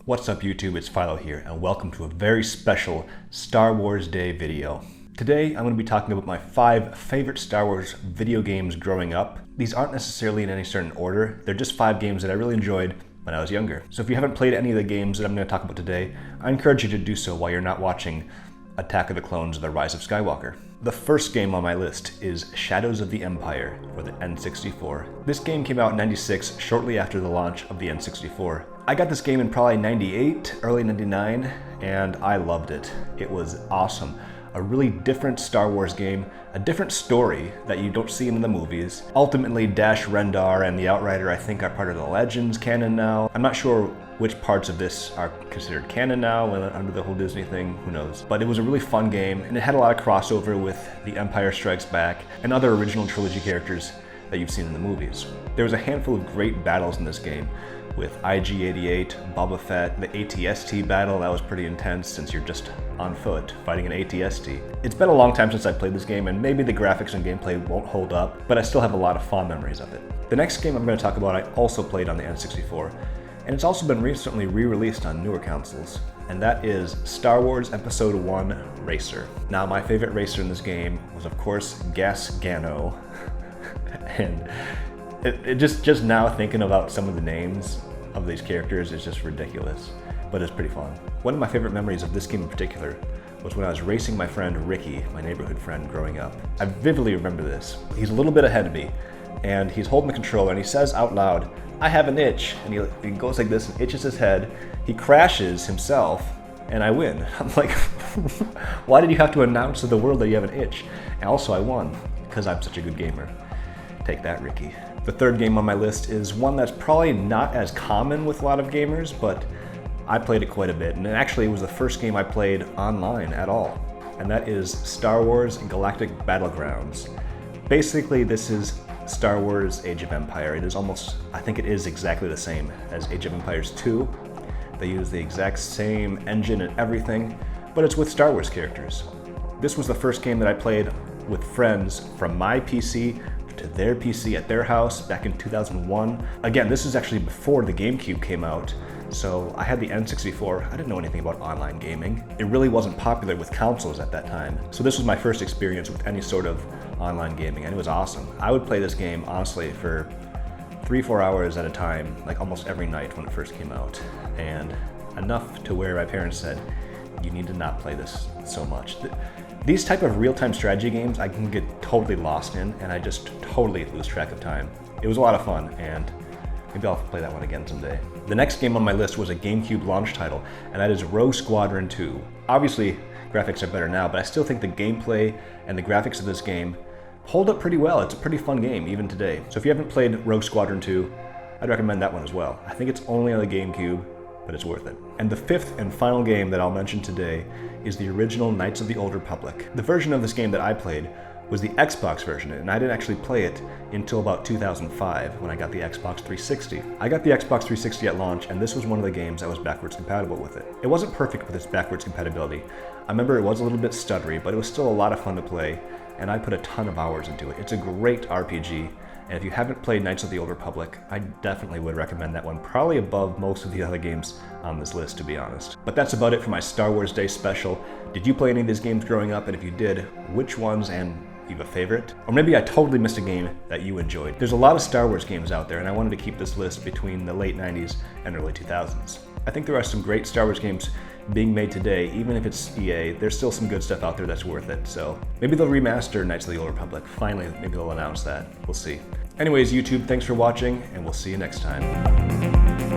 What's up YouTube, it's Philo here, and welcome to a very special Star Wars Day video. Today I'm going to be talking about my 5 favorite Star Wars video games growing up. These aren't necessarily in any certain order, they're just 5 games that I really enjoyed when I was younger. So if you haven't played any of the games that I'm going to talk about today, I encourage you to do so while you're not watching Attack of the Clones or The Rise of Skywalker. The first game on my list is Shadows of the Empire for the N64. This game came out in '96, shortly after the launch of the N64. I got this game in probably '98, early '99, and I loved it. It was awesome. A really different Star Wars game, a different story that you don't see in the movies. Ultimately, Dash Rendar and the Outrider, I think, are part of the Legends canon now. I'm not sure which parts of this are considered canon now under the whole Disney thing, who knows. But it was a really fun game, and it had a lot of crossover with The Empire Strikes Back and other original trilogy characters that you've seen in the movies. There was a handful of great battles in this game, with IG-88, Boba Fett, the AT-ST battle. That was pretty intense since you're just on foot fighting an AT-ST. It's been a long time since I played this game, and maybe the graphics and gameplay won't hold up, but I still have a lot of fond memories of it. The next game I'm going to talk about I also played on the N64, and it's also been recently re-released on newer consoles, and that is Star Wars Episode 1 Racer. Now, my favorite racer in this game was, of course, Gas Gano, and it just now thinking about some of the names of these characters is just ridiculous, but it's pretty fun. One of my favorite memories of this game in particular was when I was racing my friend Ricky, my neighborhood friend growing up. I vividly remember this. He's a little bit ahead of me, and he's holding the controller, and he says out loud, "I have an itch," and he goes like this and itches his head. He crashes himself, and I win. I'm like, why did you have to announce to the world that you have an itch? And also I won, because I'm such a good gamer. Take that, Ricky. The third game on my list is one that's probably not as common with a lot of gamers, but I played it quite a bit, and actually it was the first game I played online at all, and that is Star Wars Galactic Battlegrounds. Basically, this is Star Wars Age of Empire. It is almost, I think it is exactly the same as Age of Empires 2. They use the exact same engine and everything, but it's with Star Wars characters. This was the first game that I played with friends from my PC to their PC at their house back in 2001. Again, this is actually before the GameCube came out, so I had the N64. I didn't know anything about online gaming. It really wasn't popular with consoles at that time, so this was my first experience with any sort of online gaming, and it was awesome. I would play this game, honestly, for 3-4 hours at a time, like almost every night when it first came out, and enough to where my parents said, "You need to not play this so much." These type of real-time strategy games I can get totally lost in, and I just totally lose track of time. It was a lot of fun, and maybe I'll play that one again someday. The next game on my list was a GameCube launch title, and that is Squadron 2. Obviously, graphics are better now, but I still think the gameplay and the graphics of this game hold up pretty well. It's a pretty fun game, even today. So if you haven't played Rogue Squadron 2, I'd recommend that one as well. I think it's only on the GameCube, but it's worth it. And the 5th and final game that I'll mention today is the original Knights of the Old Republic. The version of this game that I played was the Xbox version, and I didn't actually play it until about 2005 when I got the Xbox 360. I got the Xbox 360 at launch, and this was one of the games that was backwards compatible with it. It wasn't perfect with its backwards compatibility. I remember it was a little bit stuttery, but it was still a lot of fun to play, and I put a ton of hours into it. It's a great RPG, and if you haven't played Knights of the Old Republic, I definitely would recommend that one, probably above most of the other games on this list, to be honest. But that's about it for my Star Wars Day special. Did you play any of these games growing up? And if you did, which ones, and do you have a favorite? Or maybe I totally missed a game that you enjoyed. There's a lot of Star Wars games out there, and I wanted to keep this list between the late 90s and early 2000s. I think there are some great Star Wars games being made today. Even if it's EA, there's still some good stuff out there that's worth it. So maybe they'll remaster Knights of the Old Republic. Finally, maybe they'll announce that. We'll see. Anyways, YouTube, thanks for watching, and we'll see you next time.